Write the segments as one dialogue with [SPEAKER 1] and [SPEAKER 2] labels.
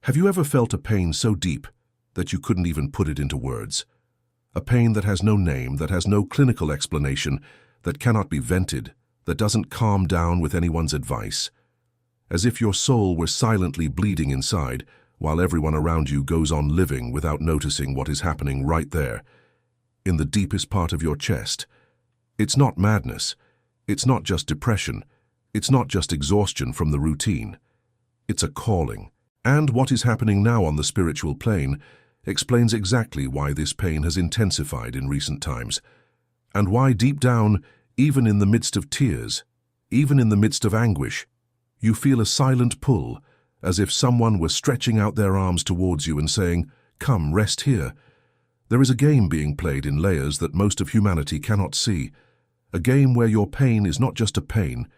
[SPEAKER 1] Have you ever felt a pain so deep that you couldn't even put it into words? A pain that has no name, that has no clinical explanation, that cannot be vented, that doesn't calm down with anyone's advice. As if your soul were silently bleeding inside, while everyone around you goes on living without noticing what is happening right there, in the deepest part of your chest. It's not madness. It's not just depression. It's not just exhaustion from the routine. It's a calling. And what is happening now on the spiritual plane explains exactly why this pain has intensified in recent times, and why deep down, even in the midst of tears, even in the midst of anguish, you feel a silent pull, as if someone were stretching out their arms towards you and saying, "Come, rest here." There is a game being played in layers that most of humanity cannot see, a game where your pain is not just a pain,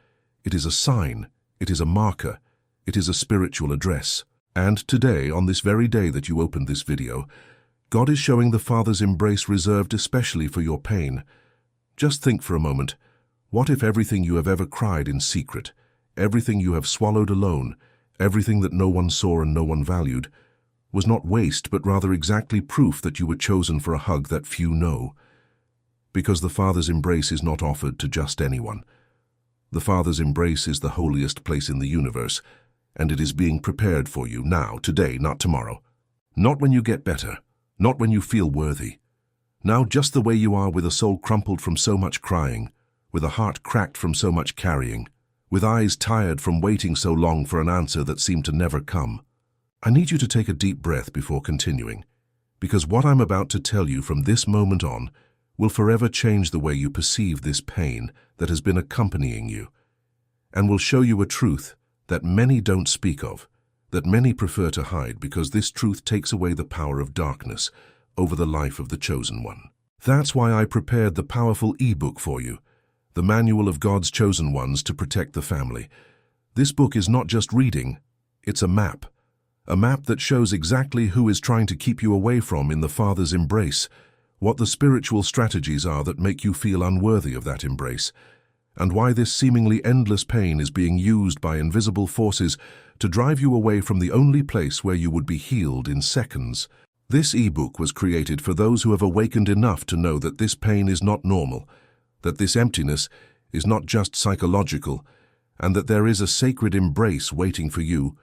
[SPEAKER 1] it is a sign, it is a marker, it is a spiritual address. And today, on this very day that you opened this video, God is showing the Father's embrace reserved especially for your pain. Just think for a moment, what if everything you have ever cried in secret, everything you have swallowed alone, everything that no one saw and no one valued, was not waste but rather exactly proof that you were chosen for a hug that few know? Because the Father's embrace is not offered to just anyone. The Father's embrace is the holiest place in the universe, and it is being prepared for you now, today, not tomorrow. Not when you get better, not when you feel worthy. Now just the way you are, with a soul crumpled from so much crying, with a heart cracked from so much carrying, with eyes tired from waiting so long for an answer that seemed to never come. I need you to take a deep breath before continuing, because what I'm about to tell you from this moment on will forever change the way you perceive this pain that has been accompanying you, and will show you a truth that many don't speak of, that many prefer to hide, because this truth takes away the power of darkness over the life of the chosen one. That's why I prepared the powerful ebook for you, the Manual of God's Chosen Ones to Protect the Family. This book is not just reading, it's a map that shows exactly who is trying to keep you away from in the Father's embrace, what the spiritual strategies are that make you feel unworthy of that embrace, and why this seemingly endless pain is being used by invisible forces to drive you away from the only place where you would be healed in seconds. This ebook was created for those who have awakened enough to know that this pain is not normal, that this emptiness is not just psychological, and that there is a sacred embrace waiting for you.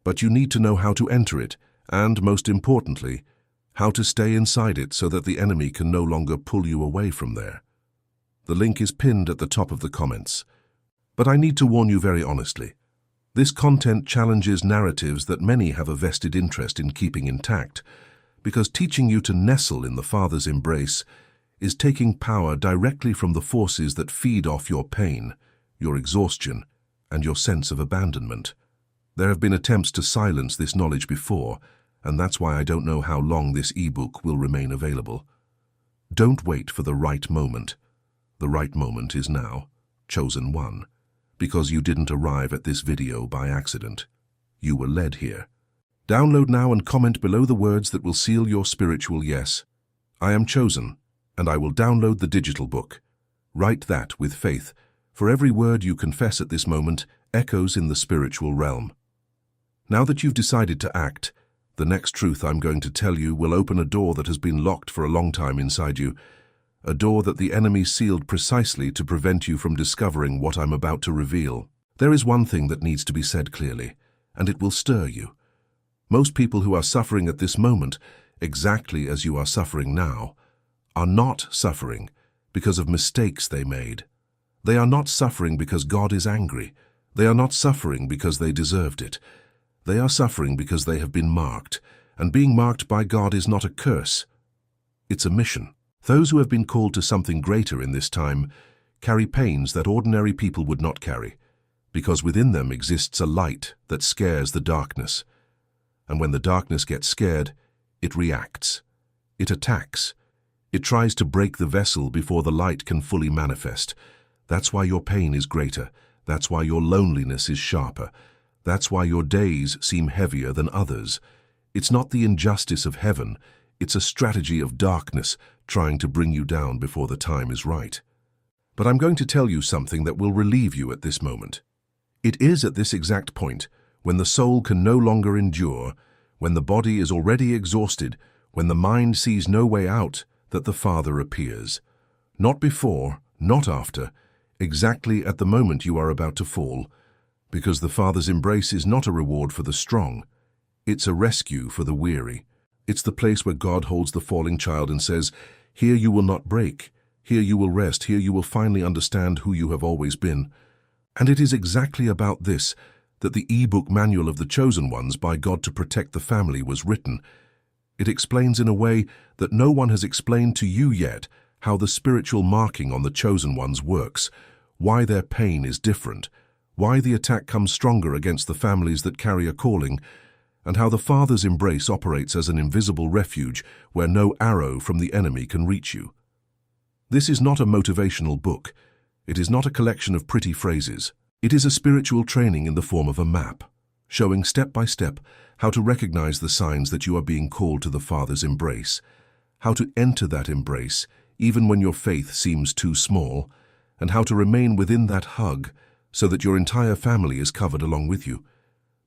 [SPEAKER 1] But you need to know how to enter it, and, most importantly, how to stay inside it so that the enemy can no longer pull you away from there. The link is pinned at the top of the comments. But I need to warn you very honestly. This content challenges narratives that many have a vested interest in keeping intact, because teaching you to nestle in the Father's embrace is taking power directly from the forces that feed off your pain, your exhaustion, and your sense of abandonment. There have been attempts to silence this knowledge before, and that's why I don't know how long this ebook will remain available. Don't wait for the right moment. The right moment is now, chosen one, because you didn't arrive at this video by accident. You were led here. Download now and comment below the words that will seal your spiritual yes. I am chosen, and I will download the digital book. Write that with faith, for every word you confess at this moment echoes in the spiritual realm. Now that you've decided to act, the next truth I'm going to tell you will open a door that has been locked for a long time inside you, a door that the enemy sealed precisely to prevent you from discovering what I'm about to reveal. There is one thing that needs to be said clearly, and it will stir you. Most people who are suffering at this moment, exactly as you are suffering now, are not suffering because of mistakes they made. They are not suffering because God is angry. They are not suffering because they deserved it. They are suffering because they have been marked, and being marked by God is not a curse. It's a mission. Those who have been called to something greater in this time carry pains that ordinary people would not carry, because within them exists a light that scares the darkness. And when the darkness gets scared, it reacts. It attacks. It tries to break the vessel before the light can fully manifest. That's why your pain is greater. That's why your loneliness is sharper. That's why your days seem heavier than others. It's not the injustice of heaven. It's a strategy of darkness trying to bring you down before the time is right. But I'm going to tell you something that will relieve you at this moment. It is at this exact point, when the soul can no longer endure, when the body is already exhausted, when the mind sees no way out, that the Father appears. Not before, not after, exactly at the moment you are about to fall, because the Father's embrace is not a reward for the strong. It's a rescue for the weary. It's the place where God holds the falling child and says, "Here you will not break. Here you will rest. Here you will finally understand who you have always been." And it is exactly about this that the e-book Manual of the Chosen Ones by God to Protect the Family was written. It explains in a way that no one has explained to you yet how the spiritual marking on the chosen ones works, why their pain is different, why the attack comes stronger against the families that carry a calling, and how the Father's embrace operates as an invisible refuge where no arrow from the enemy can reach you. This is not a motivational book. It is not a collection of pretty phrases. It is a spiritual training in the form of a map, showing step by step how to recognize the signs that you are being called to the Father's embrace, how to enter that embrace even when your faith seems too small, and how to remain within that hug so that your entire family is covered along with you.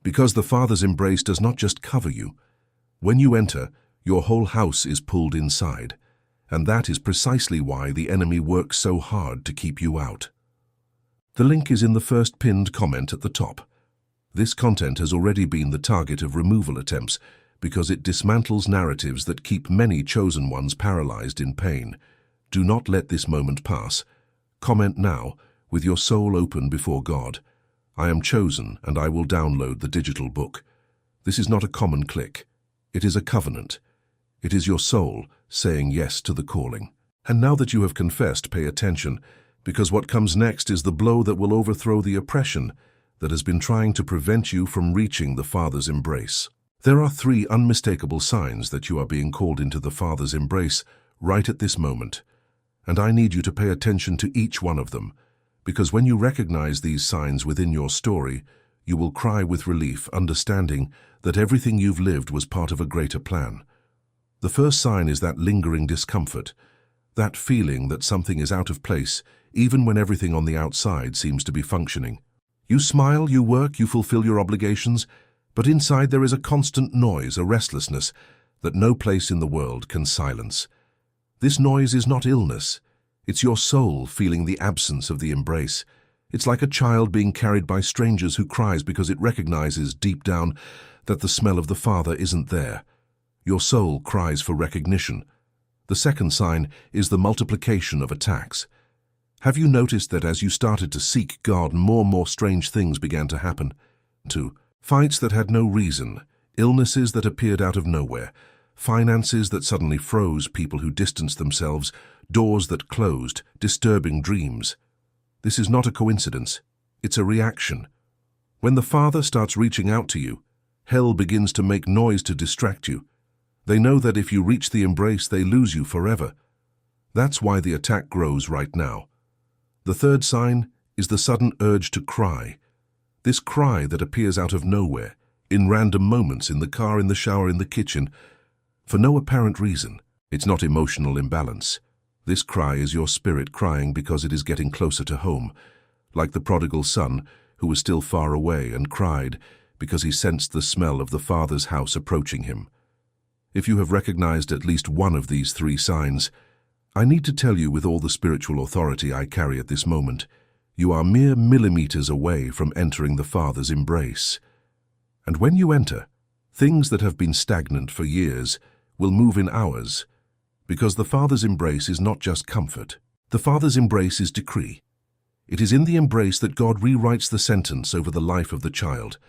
[SPEAKER 1] Because the Father's embrace does not just cover you. When you enter, your whole house is pulled inside, and that is precisely why the enemy works so hard to keep you out. The link is in the first pinned comment at the top. This content has already been the target of removal attempts because it dismantles narratives that keep many chosen ones paralyzed in pain. Do not let this moment pass. Comment now, with your soul open before God. I am chosen, and I will download the digital book. This is not a common click. It is a covenant. It is your soul saying yes to the calling. And now that you have confessed, pay attention, because what comes next is the blow that will overthrow the oppression that has been trying to prevent you from reaching the Father's embrace. There are 3 unmistakable signs that you are being called into the Father's embrace right at this moment. And I need you to pay attention to each one of them, because when you recognize these signs within your story, you will cry with relief, understanding that everything you've lived was part of a greater plan. The first sign is that lingering discomfort, that feeling that something is out of place, even when everything on the outside seems to be functioning. You smile, you work, you fulfill your obligations, but inside there is a constant noise, a restlessness that no place in the world can silence. This noise is not illness. It's your soul feeling the absence of the embrace. It's like a child being carried by strangers who cries because it recognizes deep down that the smell of the Father isn't there. Your soul cries for recognition. The second sign is the multiplication of attacks. Have you noticed that as you started to seek God, more and more strange things began to happen? 2. Fights that had no reason, illnesses that appeared out of nowhere, finances that suddenly froze people who distanced themselves, doors that closed, disturbing dreams. This is not a coincidence. It's a reaction. When the Father starts reaching out to you, hell begins to make noise to distract you. They know that if you reach the embrace, they lose you forever. That's why the attack grows right now. The third sign is the sudden urge to cry. This cry that appears out of nowhere, in random moments, in the car, in the shower, in the kitchen, for no apparent reason. It's not emotional imbalance. This cry is your spirit crying because it is getting closer to home, like the prodigal son who was still far away and cried because he sensed the smell of the Father's house approaching him. If you have recognized at least one of these 3 signs, I need to tell you with all the spiritual authority I carry at this moment, you are mere millimeters away from entering the Father's embrace. And when you enter, things that have been stagnant for years will move in hours, because the Father's embrace is not just comfort. The Father's embrace is decree. It is in the embrace that God rewrites the sentence over the life of the child.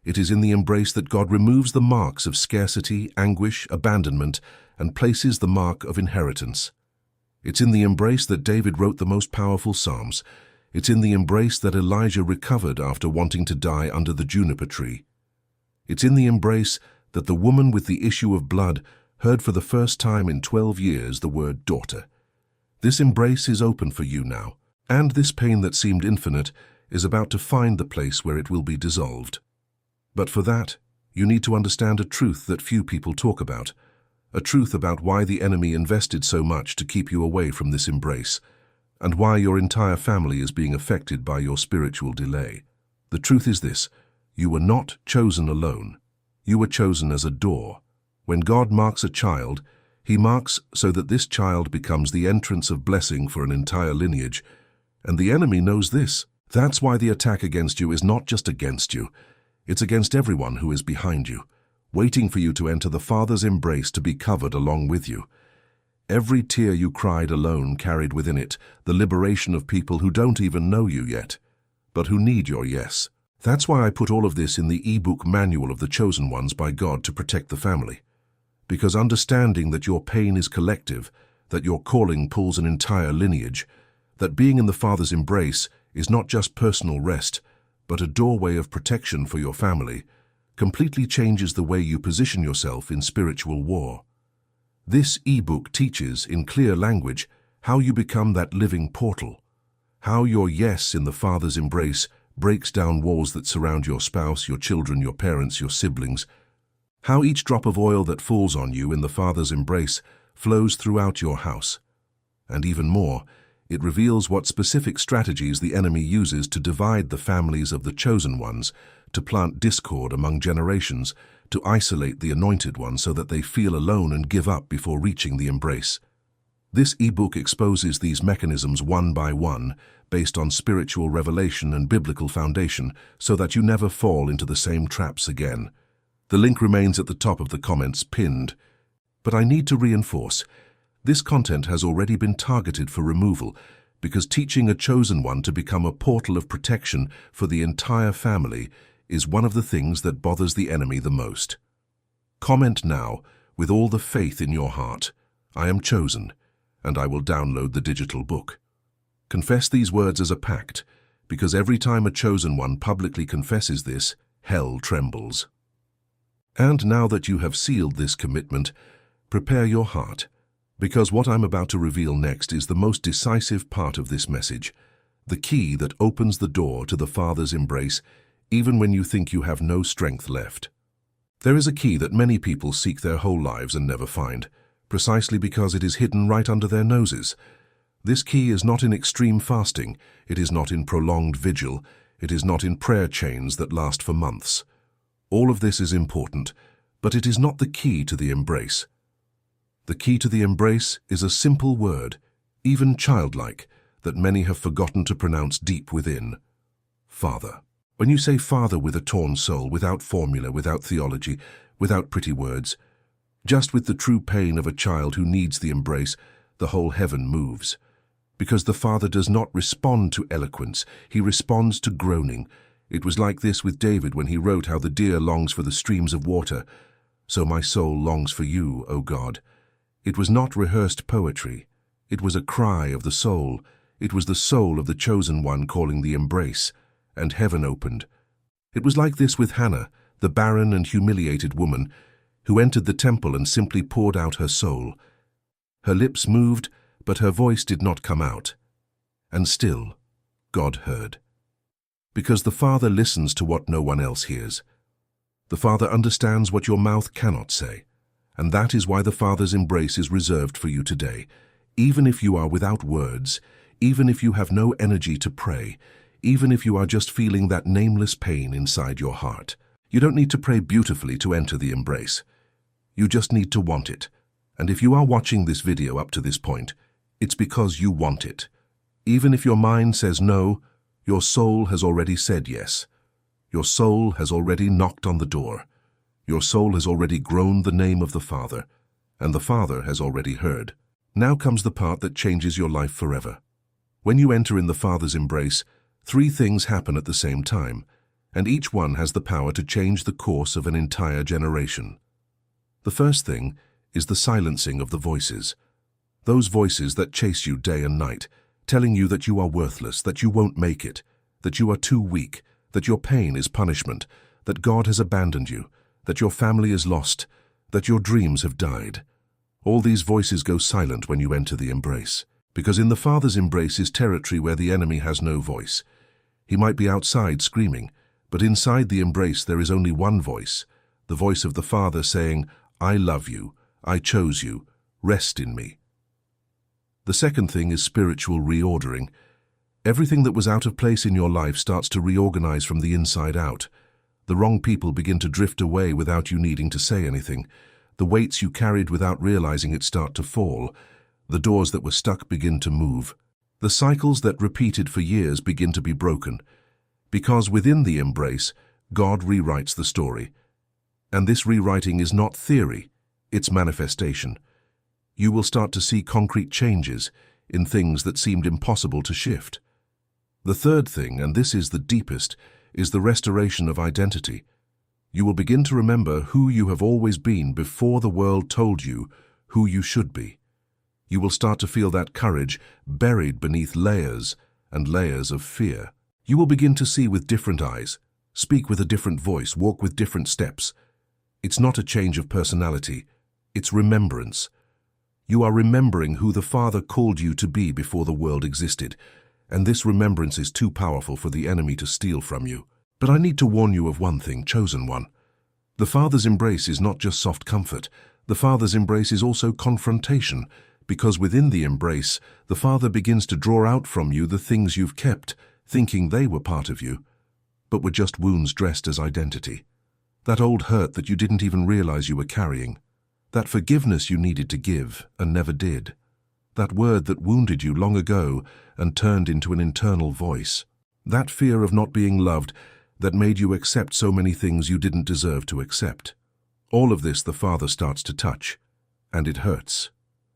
[SPEAKER 1] It is in the embrace that God removes the marks of scarcity, anguish, abandonment, and places the mark of inheritance. It's in the embrace that David wrote the most powerful psalms. It's in the embrace that Elijah recovered after wanting to die under the juniper tree. It's in the embrace that the woman with the issue of blood heard for the first time in 12 years the word daughter. This embrace is open for you now, and this pain that seemed infinite is about to find the place where it will be dissolved. But for that, you need to understand a truth that few people talk about, a truth about why the enemy invested so much to keep you away from this embrace, and why your entire family is being affected by your spiritual delay. The truth is this: you were not chosen alone. You were chosen as a door. When God marks a child, He marks so that this child becomes the entrance of blessing for an entire lineage. And the enemy knows this. That's why the attack against you is not just against you. It's against everyone who is behind you, waiting for you to enter the Father's embrace to be covered along with you. Every tear you cried alone carried within it the liberation of people who don't even know you yet, but who need your yes. That's why I put all of this in the ebook Manual of the Chosen Ones by God to protect the family. Because understanding that your pain is collective, that your calling pulls an entire lineage, that being in the Father's embrace is not just personal rest, but a doorway of protection for your family, completely changes the way you position yourself in spiritual war. This ebook teaches, in clear language, how you become that living portal, how your yes in the Father's embrace breaks down walls that surround your spouse, your children, your parents, your siblings, how each drop of oil that falls on you in the Father's embrace flows throughout your house. And even more, it reveals what specific strategies the enemy uses to divide the families of the chosen ones, to plant discord among generations, to isolate the anointed ones so that they feel alone and give up before reaching the embrace. This ebook exposes these mechanisms one by one, based on spiritual revelation and biblical foundation, so that you never fall into the same traps again. The link remains at the top of the comments, pinned. But I need to reinforce, this content has already been targeted for removal, because teaching a chosen one to become a portal of protection for the entire family is one of the things that bothers the enemy the most. Comment now, with all the faith in your heart, "I am chosen," and I will download the digital book. Confess these words as a pact, because every time a chosen one publicly confesses this, hell trembles. And now that you have sealed this commitment, prepare your heart, because what I'm about to reveal next is the most decisive part of this message, the key that opens the door to the Father's embrace, even when you think you have no strength left. There is a key that many people seek their whole lives and never find, precisely because it is hidden right under their noses. This key is not in extreme fasting, it is not in prolonged vigil, it is not in prayer chains that last for months. All of this is important, but it is not the key to the embrace. The key to the embrace is a simple word, even childlike, that many have forgotten to pronounce deep within: Father. When you say Father with a torn soul, without formula, without theology, without pretty words, just with the true pain of a child who needs the embrace, the whole heaven moves. Because the Father does not respond to eloquence, He responds to groaning. It was like this with David when he wrote how the deer longs for the streams of water. So my soul longs for you, O God. It was not rehearsed poetry. It was a cry of the soul. It was the soul of the chosen one calling the embrace, and heaven opened. It was like this with Hannah, the barren and humiliated woman, who entered the temple and simply poured out her soul. Her lips moved, but her voice did not come out. And still, God heard. Because the Father listens to what no one else hears. The Father understands what your mouth cannot say. And that is why the Father's embrace is reserved for you today. Even if you are without words, even if you have no energy to pray, even if you are just feeling that nameless pain inside your heart. You don't need to pray beautifully to enter the embrace. You just need to want it. And if you are watching this video up to this point, it's because you want it. Even if your mind says no, your soul has already said yes. Your soul has already knocked on the door. Your soul has already groaned the name of the Father, and the Father has already heard. Now comes the part that changes your life forever. When you enter in the Father's embrace, 3 things happen at the same time, and each one has the power to change the course of an entire generation. The first thing is the silencing of the voices. Those voices that chase you day and night, telling you that you are worthless, that you won't make it, that you are too weak, that your pain is punishment, that God has abandoned you, that your family is lost, that your dreams have died. All these voices go silent when you enter the embrace, because in the Father's embrace is territory where the enemy has no voice. He might be outside screaming, but inside the embrace there is only one voice, the voice of the Father saying, "I love you, I chose you, rest in me." The second thing is spiritual reordering. Everything that was out of place in your life starts to reorganize from the inside out. The wrong people begin to drift away without you needing to say anything. The weights you carried without realizing it start to fall. The doors that were stuck begin to move. The cycles that repeated for years begin to be broken. Because within the embrace, God rewrites the story. And this rewriting is not theory, it's manifestation. You will start to see concrete changes in things that seemed impossible to shift. The third thing, and this is the deepest, is the restoration of identity. You will begin to remember who you have always been before the world told you who you should be. You will start to feel that courage buried beneath layers and layers of fear. You will begin to see with different eyes, speak with a different voice, walk with different steps. It's not a change of personality, it's remembrance. You are remembering who the Father called you to be before the world existed, and this remembrance is too powerful for the enemy to steal from you. But I need to warn you of one thing, chosen one. The Father's embrace is not just soft comfort. The Father's embrace is also confrontation, because within the embrace, the Father begins to draw out from you the things you've kept, thinking they were part of you, but were just wounds dressed as identity. That old hurt that you didn't even realize you were carrying. That forgiveness you needed to give and never did. That word that wounded you long ago and turned into an internal voice. That fear of not being loved that made you accept so many things you didn't deserve to accept. All of this the Father starts to touch, and it hurts.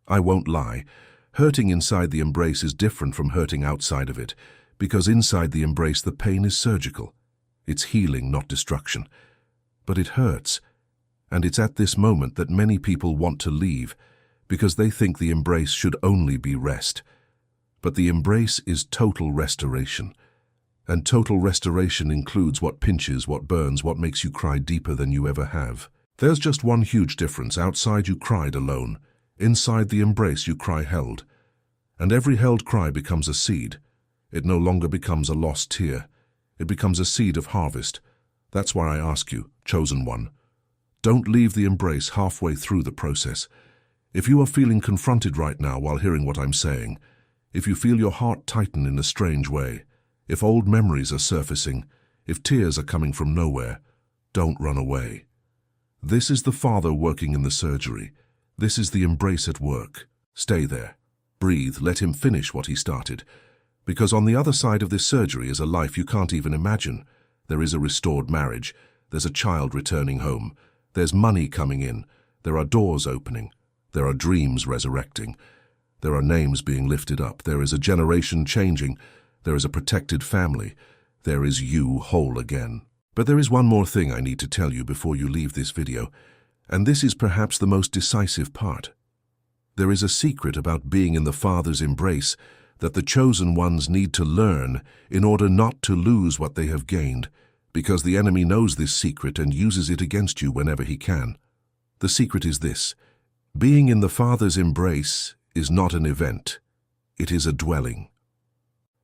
[SPEAKER 1] I won't lie, hurting inside the embrace is different from hurting outside of it, because inside the embrace the pain is surgical. It's healing, not destruction. But it hurts, and it's at this moment that many people want to leave, because they think the embrace should only be rest. But the embrace is total restoration. And total restoration includes what pinches, what burns, what makes you cry deeper than you ever have. There's just one huge difference. Outside you cried alone. Inside the embrace you cry held. And every held cry becomes a seed. It no longer becomes a lost tear. It becomes a seed of harvest. That's why I ask you, chosen one, don't leave the embrace halfway through the process. If you are feeling confronted right now while hearing what I'm saying, if you feel your heart tighten in a strange way, if old memories are surfacing, if tears are coming from nowhere, don't run away. This is the Father working in the surgery. This is the embrace at work. Stay there. Breathe. Let Him finish what He started. Because on the other side of this surgery is a life you can't even imagine. There is a restored marriage. There's a child returning home. There's money coming in. There are doors opening. There are dreams resurrecting. There are names being lifted up. There is a generation changing. There is a protected family. There is you whole again. But there is one more thing I need to tell you before you leave this video, and this is perhaps the most decisive part. There is a secret about being in the Father's embrace that the chosen ones need to learn in order not to lose what they have gained, because the enemy knows this secret and uses it against you whenever he can. The secret is this: being in the Father's embrace is not an event, it is a dwelling.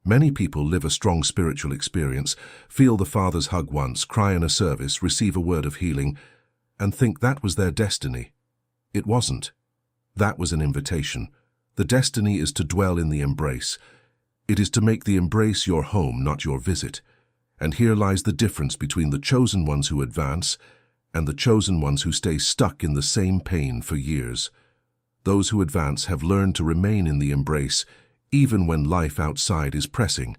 [SPEAKER 1] Many people live a strong spiritual experience, feel the Father's hug once, cry in a service, receive a word of healing, and think that was their destiny. It wasn't. That was an invitation. The destiny is to dwell in the embrace. It is to make the embrace your home, not your visit. And here lies the difference between the chosen ones who advance and the chosen ones who stay stuck in the same pain for years. Those who advance have learned to remain in the embrace even when life outside is pressing.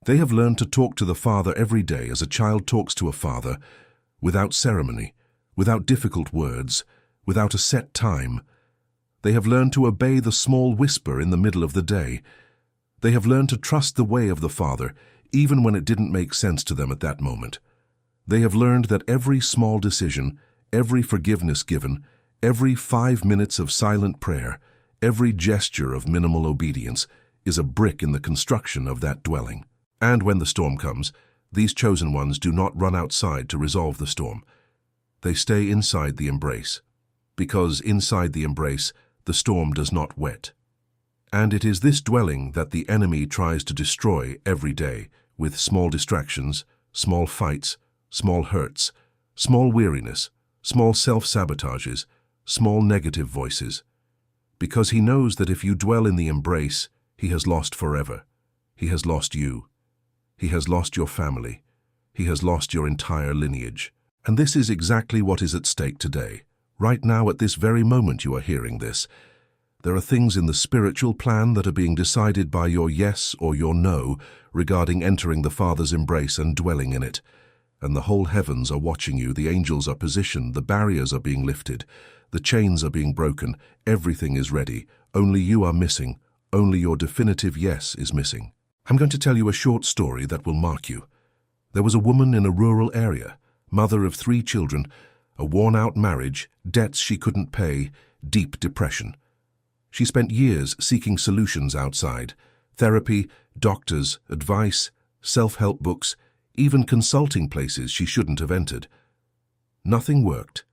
[SPEAKER 1] They have learned to talk to the Father every day as a child talks to a father, without ceremony, without difficult words, without a set time. They have learned to obey the small whisper in the middle of the day. They have learned to trust the way of the Father, even when it didn't make sense to them at that moment. They have learned that every small decision, every forgiveness given, every 5 minutes of silent prayer, every gesture of minimal obedience is a brick in the construction of that dwelling. And when the storm comes, these chosen ones do not run outside to resolve the storm. They stay inside the embrace, because inside the embrace, the storm does not wet. And it is this dwelling that the enemy tries to destroy every day with small distractions, small fights, small hurts, small weariness, small self-sabotages, small negative voices. Because he knows that if you dwell in the embrace, he has lost forever. He has lost you. He has lost your family. he has lost your entire lineage. And this is exactly what is at stake today. Right now, at this very moment you are hearing this, there are things in the spiritual plan that are being decided by your yes or your no regarding entering the Father's embrace and dwelling in it. And the whole heavens are watching you, the angels are positioned, the barriers are being lifted, the chains are being broken, everything is ready. Only you are missing, only your definitive yes is missing. I'm going to tell you a short story that will mark you. There was a woman in a rural area, mother of 3 children, a worn-out marriage, debts she couldn't pay, deep depression. She spent years seeking solutions outside, therapy, doctors, advice, self-help books, even consulting places she shouldn't have entered. Nothing worked.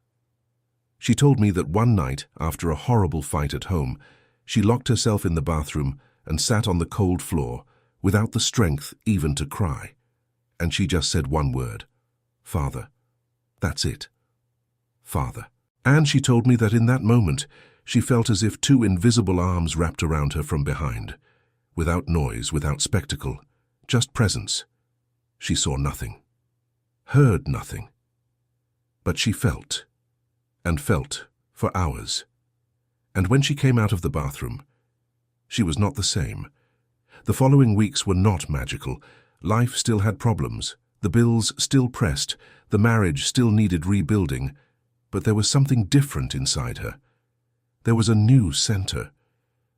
[SPEAKER 1] She told me that one night, after a horrible fight at home, she locked herself in the bathroom and sat on the cold floor, without the strength even to cry. And she just said one word: Father. That's it. Father. And she told me that in that moment, she felt as if 2 invisible arms wrapped around her from behind, without noise, without spectacle, just presence. She saw nothing, heard nothing, but she felt, and felt for hours. And when she came out of the bathroom, she was not the same. The following weeks were not magical. Life still had problems, the bills still pressed, the marriage still needed rebuilding, but there was something different inside her. There was a new center.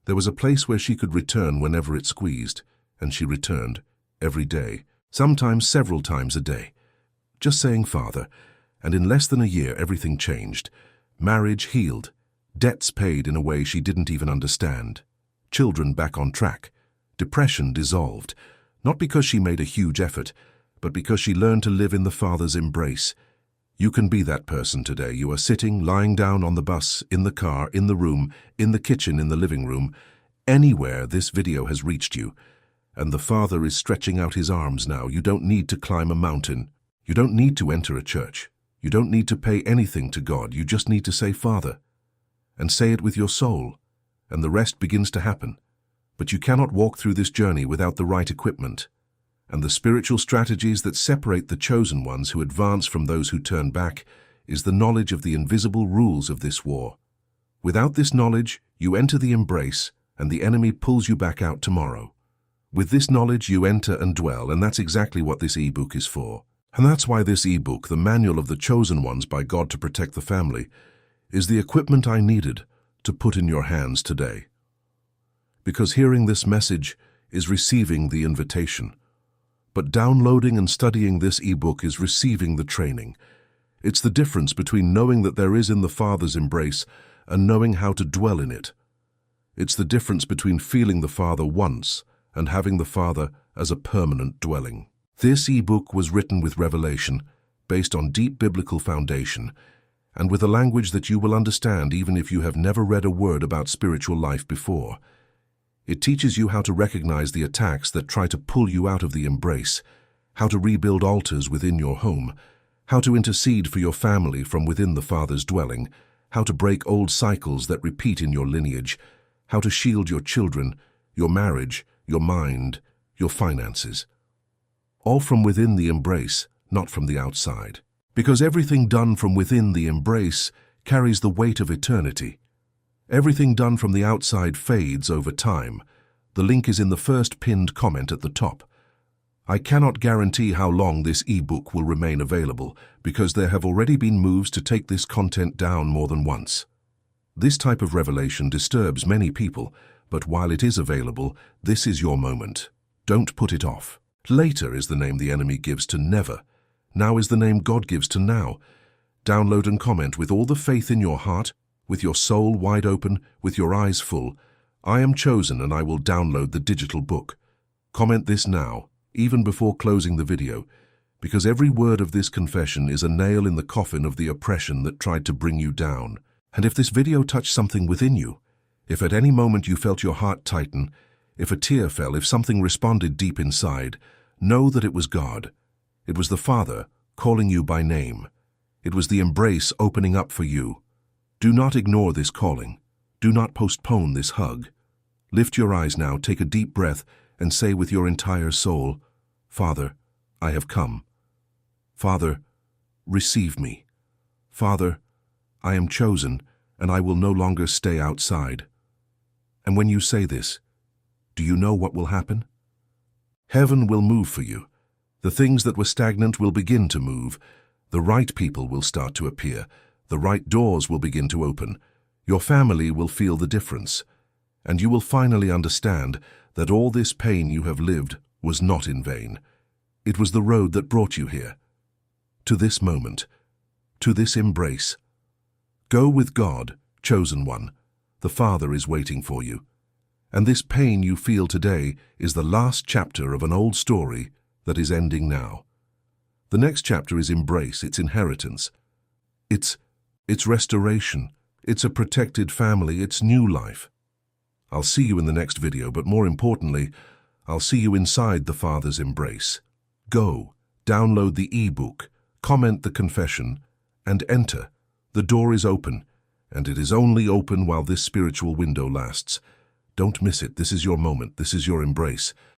[SPEAKER 1] There was a place where she could return whenever it squeezed, and she returned every day, sometimes several times a day. Just saying Father, and in less than a year everything changed. Marriage healed, debts paid in a way she didn't even understand, children back on track, depression dissolved, not because she made a huge effort, but because she learned to live in the Father's embrace. You can be that person today. You are sitting, lying down on the bus, in the car, in the room, in the kitchen, in the living room, anywhere this video has reached you. And the Father is stretching out his arms now. You don't need to climb a mountain. You don't need to enter a church. You don't need to pay anything to God. You just need to say Father, and say it with your soul, and the rest begins to happen. But you cannot walk through this journey without the right equipment. And the spiritual strategies that separate the chosen ones who advance from those who turn back is the knowledge of the invisible rules of this war. Without this knowledge, you enter the embrace, and the enemy pulls you back out tomorrow. With this knowledge, you enter and dwell, and that's exactly what this ebook is for. And that's why this ebook, the Manual of the Chosen Ones by God to Protect the Family, is the equipment I needed to put in your hands today. Because hearing this message is receiving the invitation. But downloading and studying this ebook is receiving the training. It's the difference between knowing that there is in the Father's embrace and knowing how to dwell in it. It's the difference between feeling the Father once and having the Father as a permanent dwelling. This ebook was written with revelation, based on deep biblical foundation, and with a language that you will understand even if you have never read a word about spiritual life before. It teaches you how to recognize the attacks that try to pull you out of the embrace, how to rebuild altars within your home, how to intercede for your family from within the Father's dwelling, how to break old cycles that repeat in your lineage, how to shield your children, your marriage, your mind, your finances. All from within the embrace, not from the outside. Because everything done from within the embrace carries the weight of eternity. Everything done from the outside fades over time. The link is in the first pinned comment at the top. I cannot guarantee how long this ebook will remain available because there have already been moves to take this content down more than once. This type of revelation disturbs many people, but while it is available, this is your moment. Don't put it off. Later is the name the enemy gives to never. Now is the name God gives to now. Download and comment with all the faith in your heart, with your soul wide open, with your eyes full. I am chosen and I will download the digital book. Comment this now, even before closing the video, because every word of this confession is a nail in the coffin of the oppression that tried to bring you down. And if this video touched something within you, if at any moment you felt your heart tighten, if a tear fell, if something responded deep inside, know that it was God. It was the Father calling you by name. It was the embrace opening up for you. Do not ignore this calling. Do not postpone this hug. Lift your eyes now, take a deep breath, and say with your entire soul, Father, I have come. Father, receive me. Father, I am chosen, and I will no longer stay outside. And when you say this, do you know what will happen? Heaven will move for you. The things that were stagnant will begin to move. The right people will start to appear. The right doors will begin to open. Your family will feel the difference. And you will finally understand that all this pain you have lived was not in vain. It was the road that brought you here. To this moment. To this embrace. Go with God, chosen one. The Father is waiting for you. And this pain you feel today is the last chapter of an old story that is ending now. The next chapter is embrace, its inheritance. It's restoration. It's a protected family. It's new life. I'll see you in the next video, but more importantly, I'll see you inside the Father's embrace. Go, download the e-book, comment the confession, and enter. The door is open, and it is only open while this spiritual window lasts. Don't miss it. This is your moment. This is your embrace.